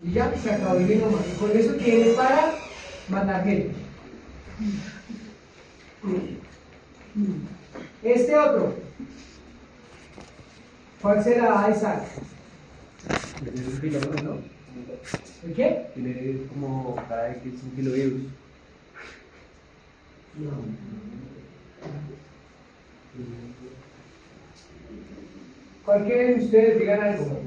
Y ya se acabó el genoma. Y con eso tiene para matar gente. Este otro, ¿cuál será, Isaac? Es un kilómetro, ¿no? ¿El qué? Tiene como cada X un kilovirus. No. ¿Cuál quieren ustedes? Digan algo.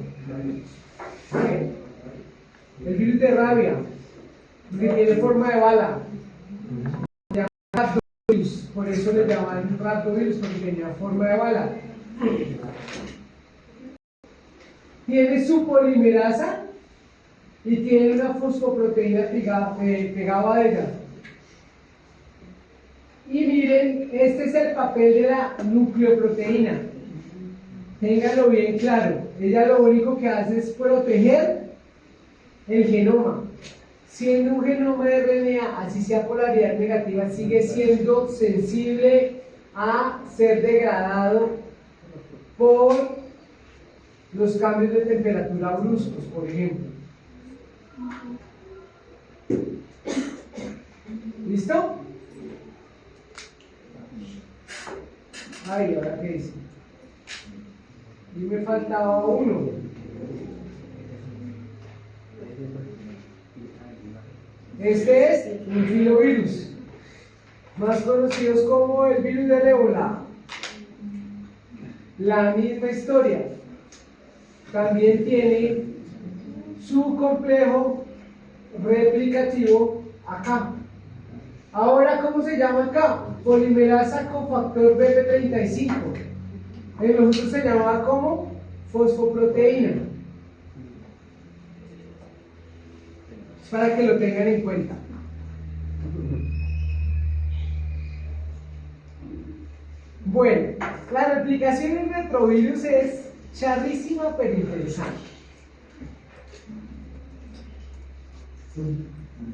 El virus de rabia, que tiene forma de bala. Se llama raptovirus, por eso le llaman raptovirus, porque tenía forma de bala. Tiene su polimerasa y tiene una fosfoproteína pegada a ella. Y miren, este es el papel de la nucleoproteína. Ténganlo bien claro. Ella lo único que hace es proteger el genoma. Siendo un genoma de RNA, así sea polaridad negativa, sigue siendo sensible a ser degradado por los cambios de temperatura bruscos, por ejemplo. ¿Listo? Ay, ¿ahora qué dice? Y me faltaba uno. Este es un filovirus, más conocidos como el virus del ébola. La misma historia. También tiene su complejo replicativo acá. Ahora, ¿cómo se llama acá? Polimerasa con factor BP35. En nosotros se llamaba como fosfoproteína. Para que lo tengan en cuenta. Bueno, la replicación en retrovirus es charrísima pero interesante.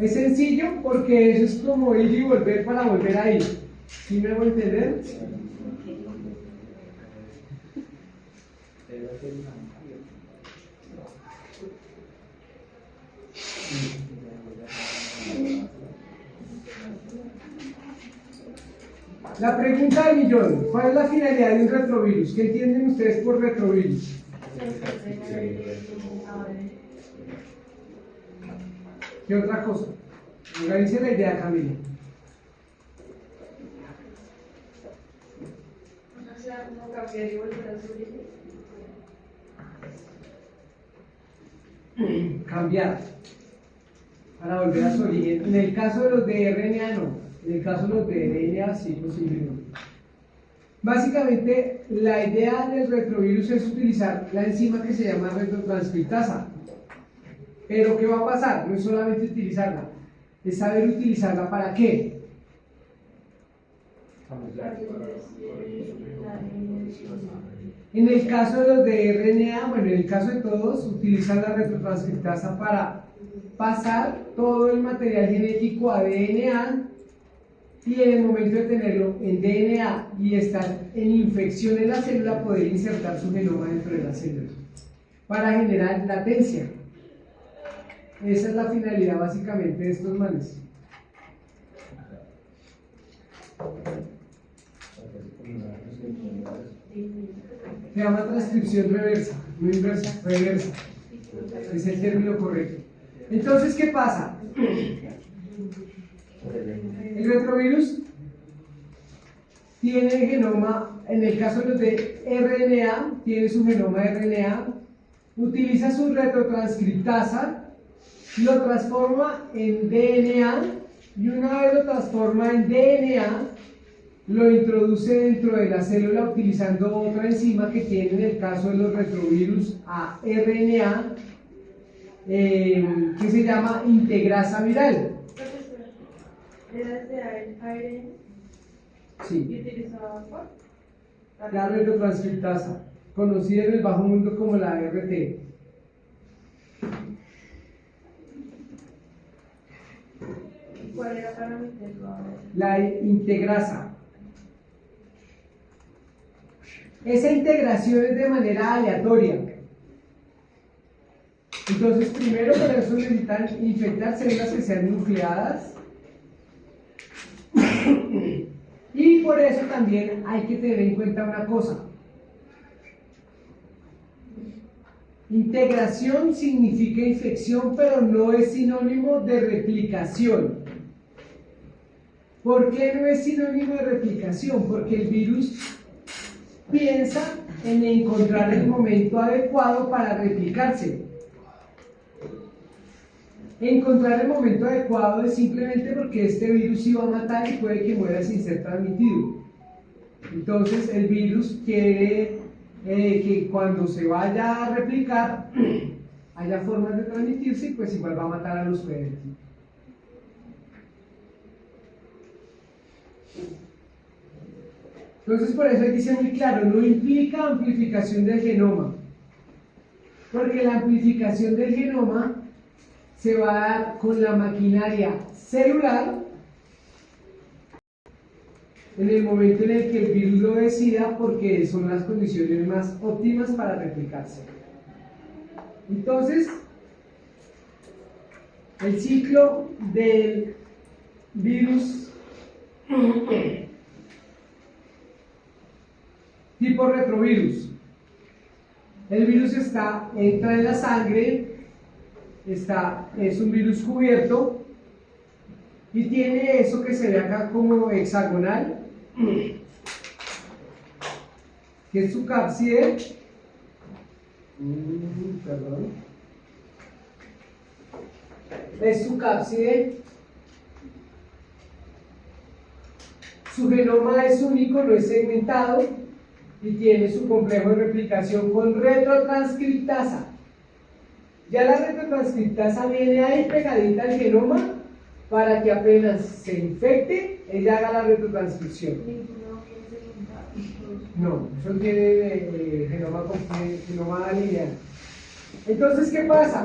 Es sencillo porque eso es como ir y volver para volver a ir. ¿Sí me hago entender? La pregunta del millón, ¿cuál es la finalidad de un retrovirus? ¿Qué entienden ustedes por retrovirus? ¿Qué otra cosa? Organice la idea, Camila. O sea, como cambiar y volver a su origen. Cambiar para volver a su origen. En el caso de los de RNA no. En el caso de los de DNA sí, posiblemente. Básicamente, la idea del retrovirus es utilizar la enzima que se llama retrotranscriptasa. Pero ¿qué va a pasar? No es solamente utilizarla, es saber utilizarla para qué. En el caso de los de RNA, bueno, en el caso de todos, utilizan la retrotranscriptasa para pasar todo el material genético a DNA y en el momento de tenerlo en DNA y estar en infección en la célula, poder insertar su genoma dentro de la célula para generar latencia. Esa es la finalidad básicamente de estos manes. Se llama transcripción reversa, no inversa, reversa. Es el término correcto. Entonces, ¿qué pasa? El retrovirus tiene genoma, en el caso de los de RNA, tiene su genoma de RNA, utiliza su retrotranscriptasa, lo transforma en DNA y una vez lo transforma en DNA, lo introduce dentro de la célula utilizando otra enzima que tiene en el caso de los retrovirus a RNA, que se llama integrasa viral. ¿Era de ARN? Sí. ¿Y utilizaba cuál? La retrotranscriptasa, conocida en el bajo mundo como la RT. ¿Cuál era para meterlo a ver? La integrasa. Esa integración es de manera aleatoria. Entonces, primero para eso necesitan infectar células que sean nucleadas. Y por eso también hay que tener en cuenta una cosa. Integración significa infección, pero no es sinónimo de replicación. ¿Por qué no es sinónimo de replicación? Porque el virus piensa en encontrar el momento adecuado para replicarse. Encontrar el momento adecuado es simplemente porque este virus iba a matar y puede que muera sin ser transmitido. Entonces el virus quiere que cuando se vaya a replicar haya formas de transmitirse y pues igual va a matar al hospedante. Entonces por eso dice muy claro, no implica amplificación del genoma, porque la amplificación del genoma se va a dar con la maquinaria celular en el momento en el que el virus lo decida, porque son las condiciones más óptimas para replicarse. Entonces, el ciclo del virus tipo retrovirus. El virus entra en la sangre, es un virus cubierto y tiene eso que se ve acá como hexagonal, que es su cápside. Perdón. Es su cápside. Su genoma es único, no es segmentado y tiene su complejo de replicación con retrotranscriptasa. Ya la retrotranscriptasa viene ahí pegadita al genoma para que apenas se infecte, ella haga la retrotranscripción. No, eso tiene genoma lineal. Entonces, ¿qué pasa?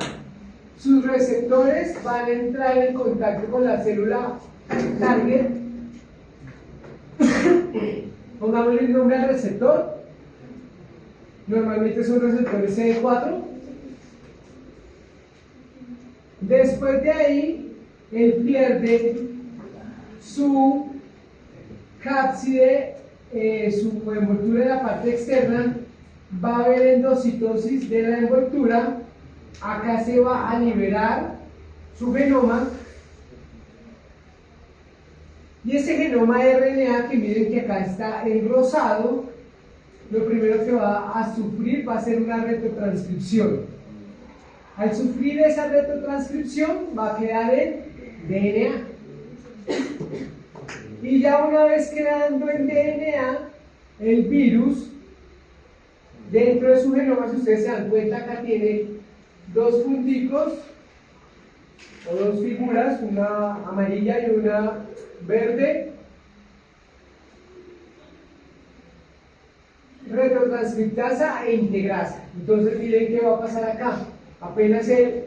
Sus receptores van a entrar en contacto con la célula target. Pongámosle el nombre al receptor. Normalmente son receptores CD4. Después de ahí, él pierde su cápside, su envoltura en la parte externa, va a haber endocitosis de la envoltura, acá se va a liberar su genoma, y ese genoma de RNA, que miren que acá está en rosado, lo primero que va a sufrir va a ser una retrotranscripción. Al sufrir esa retrotranscripción va a quedar en DNA. Y ya una vez quedando en DNA, el virus, dentro de su genoma, si ustedes se dan cuenta, acá tiene dos punticos, o dos figuras, una amarilla y una verde. Retrotranscriptasa e integrasa. Entonces miren qué va a pasar acá. Apenas él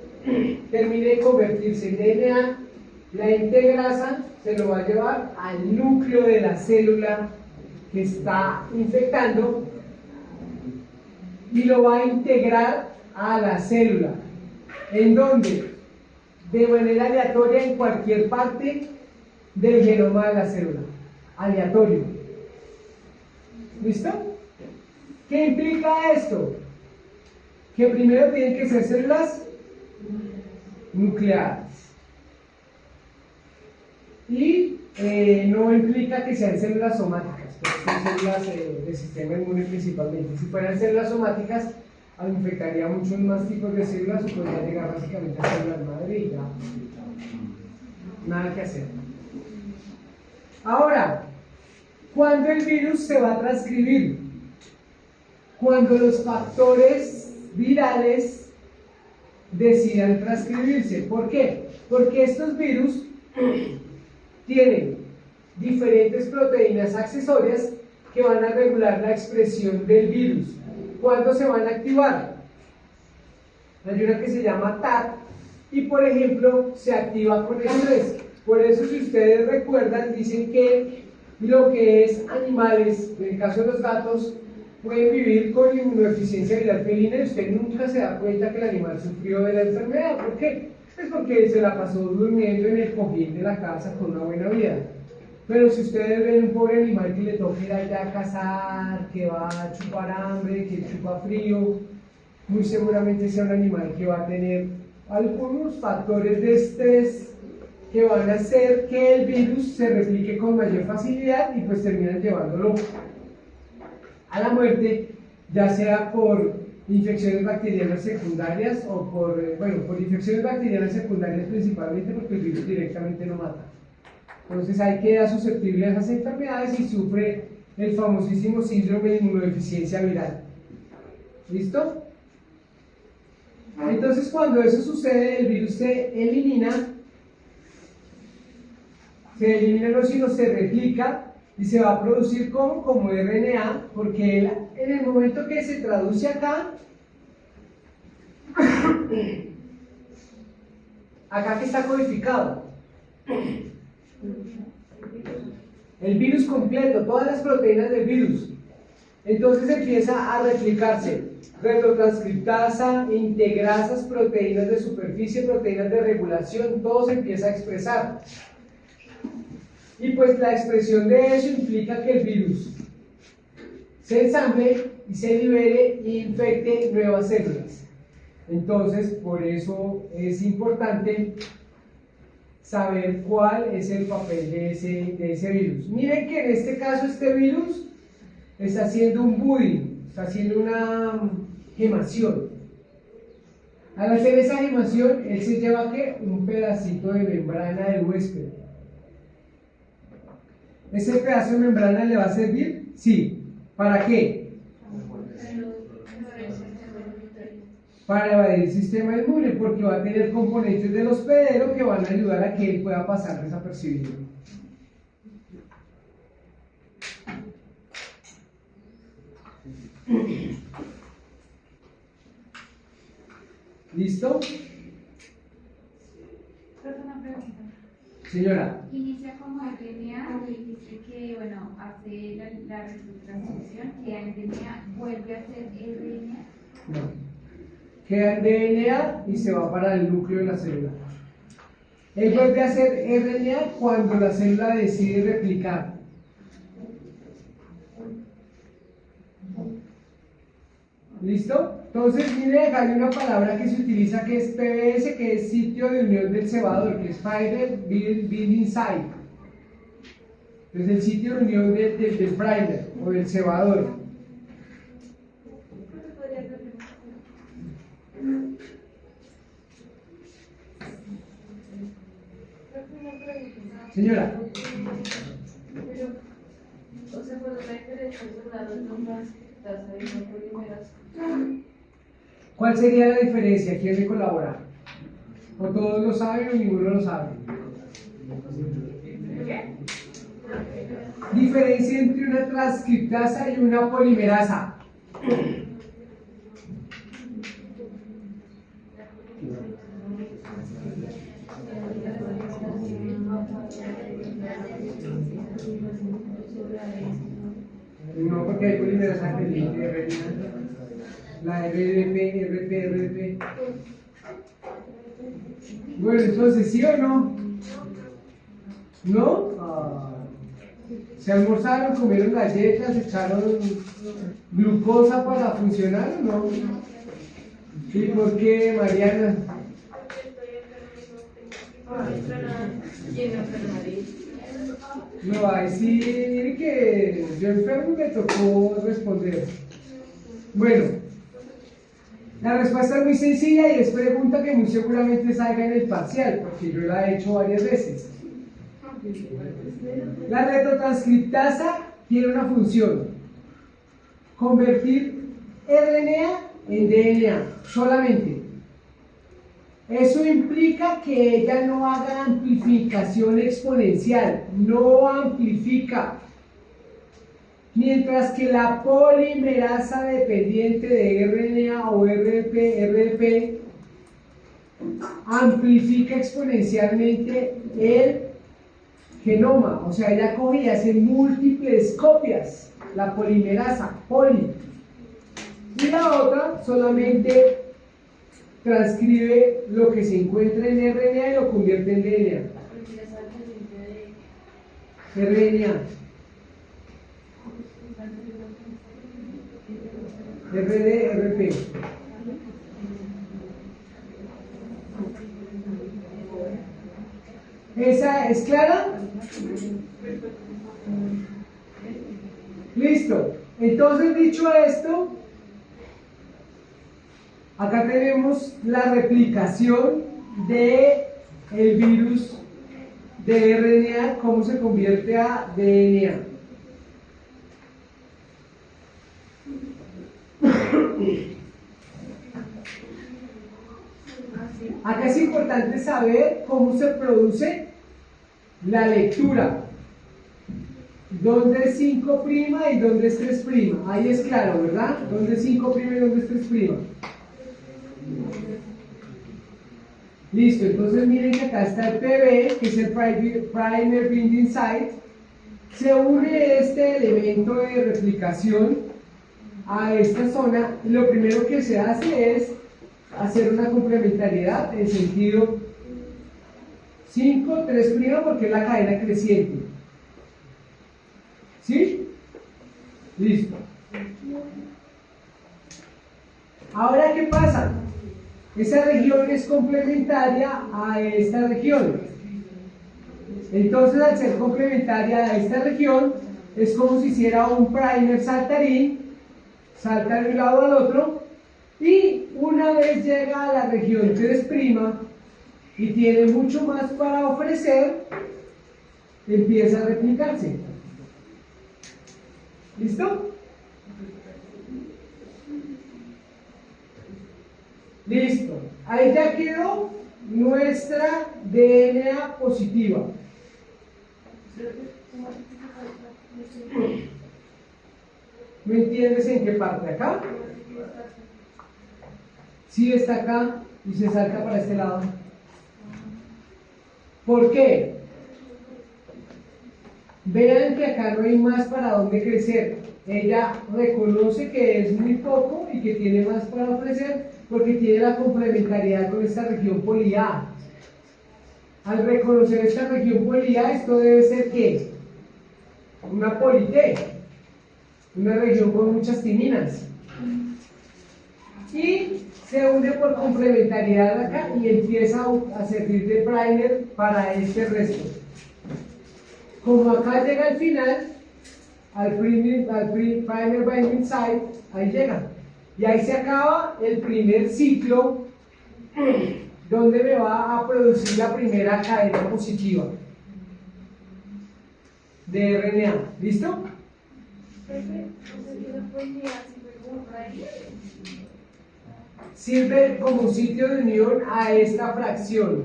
termine de convertirse en DNA, la integrasa se lo va a llevar al núcleo de la célula que está infectando y lo va a integrar a la célula. ¿En dónde? De manera aleatoria en cualquier parte del genoma de la célula. Aleatorio. ¿Listo? ¿Qué implica esto? Que primero tienen que ser células nucleadas. Y no implica que sean células somáticas, pero son células del sistema inmune principalmente. Si fueran células somáticas, infectaría muchos más tipos de células o podría llegar básicamente a células madre y ya. Nada que hacer. Ahora, ¿cuándo el virus se va a transcribir? Cuando los factores virales decidan transcribirse. ¿Por qué? Porque estos virus tienen diferentes proteínas accesorias que van a regular la expresión del virus. ¿Cuándo se van a activar? Hay una que se llama TAC y, por ejemplo, se activa con estrés. Por eso, si ustedes recuerdan, dicen que lo que es animales, en el caso de los gatos, pueden vivir con inmunodeficiencia viral felina y usted nunca se da cuenta que el animal sufrió de la enfermedad. ¿Por qué? Pues porque se la pasó durmiendo en el cojín de la casa con una buena vida. Pero si ustedes ven un pobre animal que le toca ir allá a cazar, que va a chupar hambre, que chupa frío, muy seguramente sea un animal que va a tener algunos factores de estrés que van a hacer que el virus se replique con mayor facilidad y pues terminan llevándolo a la muerte, ya sea por infecciones bacterianas secundarias o por infecciones bacterianas secundarias principalmente, porque el virus directamente no mata. Entonces ahí queda susceptible a esas enfermedades y sufre el famosísimo síndrome de inmunodeficiencia viral. ¿Listo? Entonces cuando eso sucede, el virus se elimina no, sino se replica y se va a producir como RNA, porque en el momento que se traduce acá, acá que está codificado, el virus completo, todas las proteínas del virus. Entonces empieza a replicarse retrotranscriptasa, integrasas, proteínas de superficie, proteínas de regulación, todo se empieza a expresar. Y pues la expresión de eso implica que el virus se ensamble y se libere e infecte nuevas células. Entonces, por eso es importante saber cuál es el papel de ese virus. Miren que en este caso este virus está haciendo un budding, está haciendo una gemación. Al hacer esa gemación, él se lleva ¿qué? Un pedacito de membrana del huésped. ¿Ese pedazo de membrana le va a servir? Sí. ¿Para qué? Para evadir el sistema inmune, porque va a tener componentes del hospedero que van a ayudar a que él pueda pasar desapercibido. ¿Listo? Una pregunta. Señora. Inicia como RNA y dice que, bueno, hace la retrotranscripción, que RNA vuelve a ser RNA. No. Queda en DNA y se va para el núcleo de la célula. Él vuelve a hacer RNA cuando la célula decide replicar. ¿Listo? Entonces, mire, acá hay una palabra que se utiliza que es PBS, que es sitio de unión del cebador, que es Fiber Binding Site. Entonces, el sitio de unión del primer o del cebador. Señora. Pero, o sea, cuando la diferencia entre la retrotranscriptasa y la polimerasa. ¿Cuál sería la diferencia? ¿Quién me colabora? ¿O todos lo saben o ninguno lo sabe? Diferencia entre una transcriptasa y una polimerasa. No, porque hay polimerasa de la RDP. Bueno, entonces, ¿sí o no? ¿No? ¿Se almorzaron, comieron galletas, echaron glucosa para funcionar o no? ¿Y por qué, Mariana? No, ahí sí, mire que yo enfermo y me tocó responder. Bueno, la respuesta es muy sencilla y es pregunta que muy seguramente salga en el parcial, porque yo la he hecho varias veces. La retrotranscriptasa tiene una función: convertir RNA en DNA solamente. Eso implica que ella no haga amplificación exponencial, no amplifica. Mientras que la polimerasa dependiente de RNA o RDP amplifica exponencialmente el genoma, o sea, ella coge y hace múltiples copias, la polimerasa, Y la otra solamente transcribe lo que se encuentra en RNA y lo convierte en DNA. RNA. RP. ¿Esa es clara? Listo. Entonces, dicho esto, acá tenemos la replicación de el virus de RNA, cómo se convierte a DNA. Acá es importante saber cómo se produce la lectura. ¿Dónde es 5' y dónde es 3'? Ahí es claro, ¿verdad? ¿Dónde es 5' y dónde es 3'? Listo, entonces miren que acá está el PB, que es el Primer Binding Site. Se une este elemento de replicación a esta zona y lo primero que se hace es hacer una complementariedad en sentido 5, 3' porque es la cadena creciente. ¿Sí? Listo. Ahora, ¿qué pasa? Esa región es complementaria a esta región. Entonces, al ser complementaria a esta región, es como si hiciera un primer saltarín, salta de un lado al otro, y una vez llega a la región 3' y tiene mucho más para ofrecer, empieza a replicarse. ¿Listo? Listo. Ahí ya quedó nuestra DNA positiva. ¿Me entiendes en qué parte? ¿Acá? Sí, está acá y se salta para este lado. ¿Por qué? Vean que acá no hay más para dónde crecer. Ella reconoce que es muy poco y que tiene más para ofrecer porque tiene la complementariedad con esta región poli A. Al reconocer esta región poli A, esto debe ser ¿qué? Una poli T, una región con muchas timinas. Y se une por complementariedad acá y empieza a servir de primer para este resto. Como acá llega al final, al primer binding site, ahí llega. Y ahí se acaba el primer ciclo donde me va a producir la primera cadena positiva de RNA. ¿Listo? Sirve como sitio de unión a esta fracción.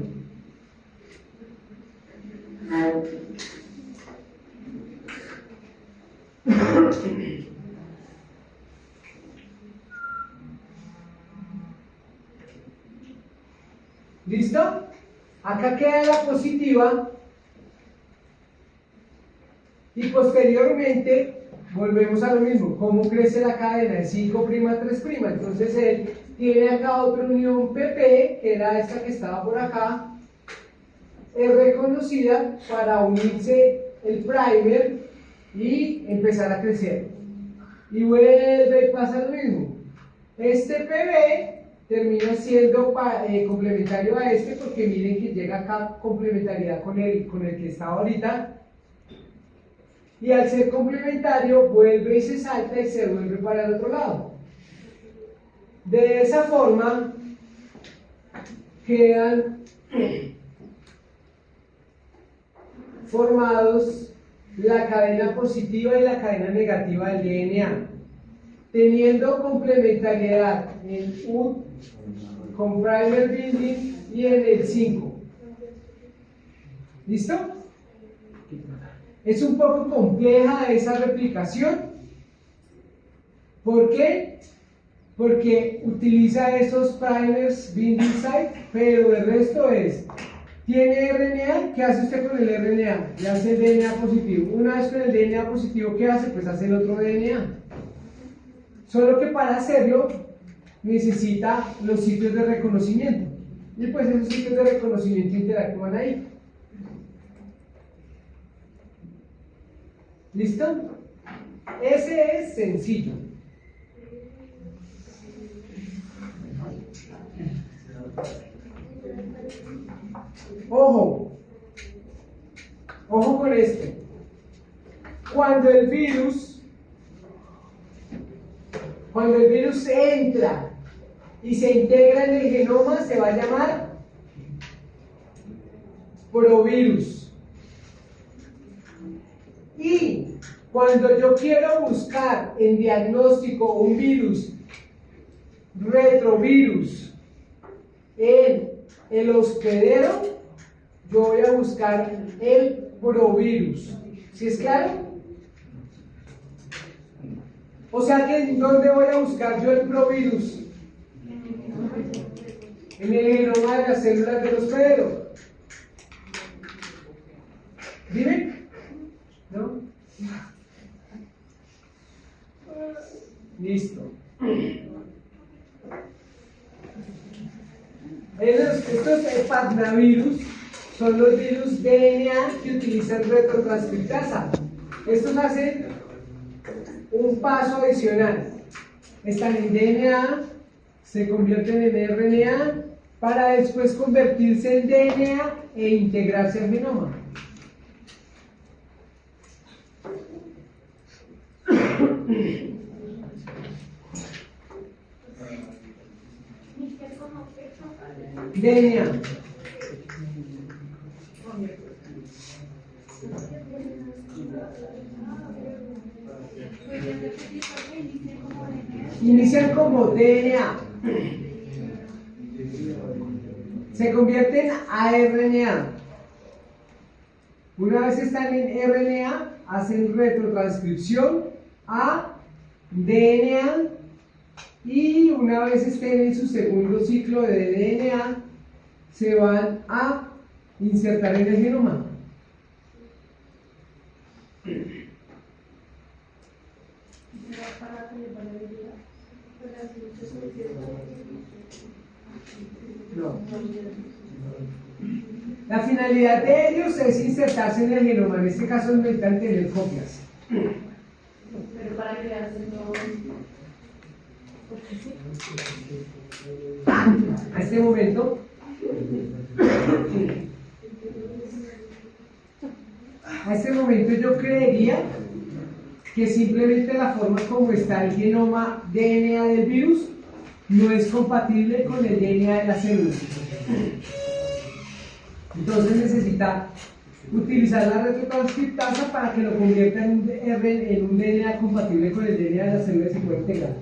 ¿Listo? Acá queda la positiva y posteriormente volvemos a lo mismo. ¿Cómo crece la cadena? De 5' a 3'. Entonces él tiene acá otra unión PP, que era esta que estaba por acá. Es reconocida para unirse el primer y empezar a crecer. Y vuelve y pasa lo mismo. Este PB termina siendo complementario a este porque miren que llega acá complementariedad con el que estaba ahorita. Y al ser complementario vuelve y se salta y se vuelve para el otro lado. De esa forma quedan formados la cadena positiva y la cadena negativa del DNA, teniendo complementariedad en U con primer binding y en el 5. ¿Listo? Es un poco compleja esa replicación. ¿Por qué? Porque utiliza esos primers binding site, pero el resto es, tiene RNA, ¿qué hace usted con el RNA? Le hace el DNA positivo. Una vez con el DNA positivo, ¿qué hace? Pues hace el otro DNA. Solo que para hacerlo necesita los sitios de reconocimiento. Y pues esos sitios de reconocimiento interactúan ahí. ¿Listo? Ese es sencillo. Ojo. Ojo con esto. Cuando el virus entra y se integra en el genoma, se va a llamar provirus. Y cuando yo quiero buscar en diagnóstico un virus, retrovirus, en el hospedero, yo voy a buscar el provirus. ¿Sí es claro? O sea que, ¿dónde voy a buscar yo el provirus? En el genoma de las células del hospedero. ¿Dime? ¿No? Listo. Estos hepatnavirus son los virus DNA que utilizan retrotranscriptasa. Estos hacen un paso adicional. Están en DNA, se convierten en RNA para después convertirse en DNA e integrarse al genoma. DNA. Inician como DNA. Se convierten a RNA. Una vez están en RNA, hacen retrotranscripción a DNA y una vez estén en su segundo ciclo de DNA, se van a insertar en el genoma. No. La finalidad de ellos es insertarse en el genoma, en este caso necesitan tener copias. Pero para crearse nuevos. A este momento yo creería que simplemente la forma como está el genoma DNA del virus no es compatible con el DNA de la célula. Entonces necesita utilizar la retrotranscriptasa para que lo convierta en un DNA compatible con el DNA de la célula y se pueda integrar.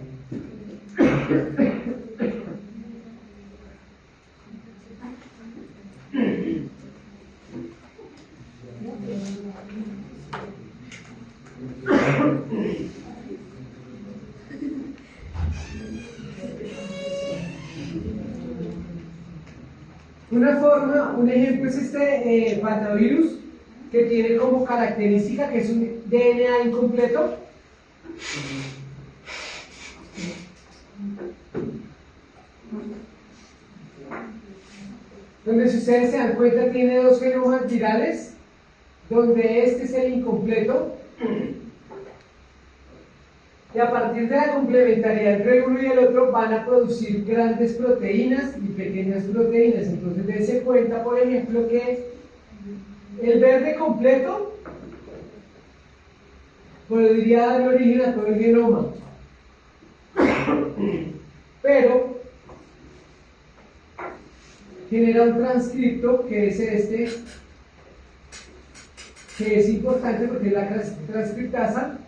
Un ejemplo es este pentavirus, que tiene como característica que es un DNA incompleto. Donde, si ustedes se dan cuenta, tiene dos genomas virales, donde este es el incompleto. Y a partir de la complementariedad entre el uno y el otro van a producir grandes proteínas y pequeñas proteínas. Entonces dense cuenta, por ejemplo, que el verde completo podría dar origen a todo el genoma. Pero genera un transcripto que es este, que es importante porque es la transcriptasa,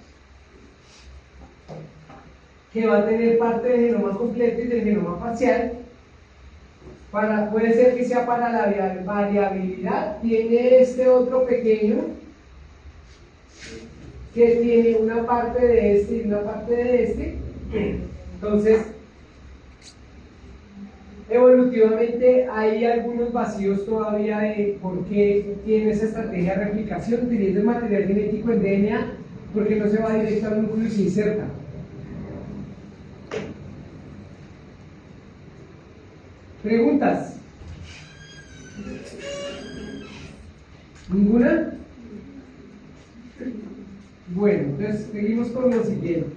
que va a tener parte del genoma completo y del genoma parcial. Puede ser que sea para la variabilidad. Tiene este otro pequeño que tiene una parte de este y una parte de este. Entonces, evolutivamente hay algunos vacíos todavía de por qué tiene esa estrategia de replicación, utiliza el material genético en DNA, porque no se va directo al núcleo y se inserta. ¿Preguntas? ¿Ninguna? Bueno, entonces seguimos con lo siguiente.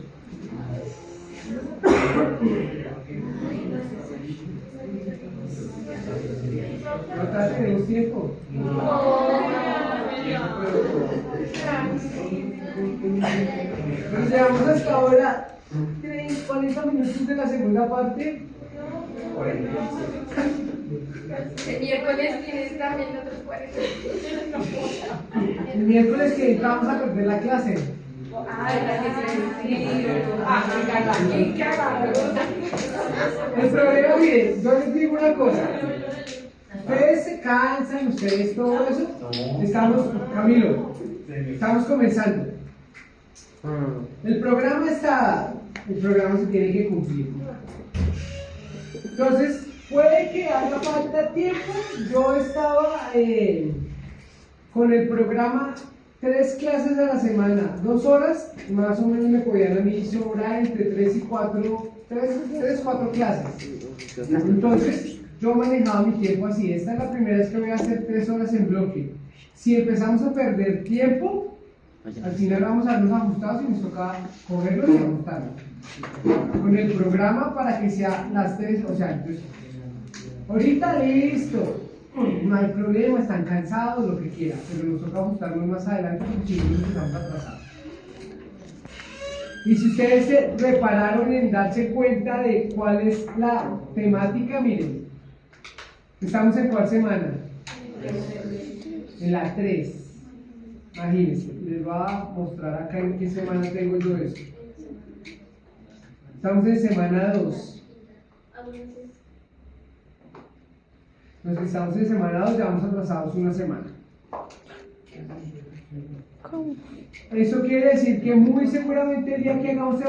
¿No tenemos tiempo? Nos llevamos hasta ahora 40 minutos de la segunda parte. El miércoles tienes también otros 40. El miércoles que entramos a perder la clase. Ay, la que El problema, miren, yo les digo una cosa. Ustedes se cansan, ustedes todo eso. Camilo, estamos comenzando. El programa está dado, el programa se tiene que cumplir. Entonces, puede que haga falta tiempo. Yo estaba con el programa 3 clases a la semana, 2 horas, más o menos me podían a mí sobrar entre 3 y 4, 4 clases. Entonces, yo manejaba mi tiempo así. Esta es la primera vez que voy a hacer 3 horas en bloque. Si empezamos a perder tiempo, al final vamos a vernos ajustados y nos toca cogerlos y ajustarlos. Con el programa para que sea las 3, o sea, entonces, ahorita listo. No hay problema, están cansados, lo que quieran, pero nos toca ajustarnos más adelante porque si no nos empezamos a atrasar. Y si ustedes se repararon en darse cuenta de cuál es la temática, miren, ¿estamos en cuál semana? En la 3. Imagínense, les voy a mostrar acá en qué semana tengo yo eso. Estamos en semana 2. Los que estamos en semana 2 ya vamos atrasados una semana. Eso quiere decir que muy seguramente el día que hagamos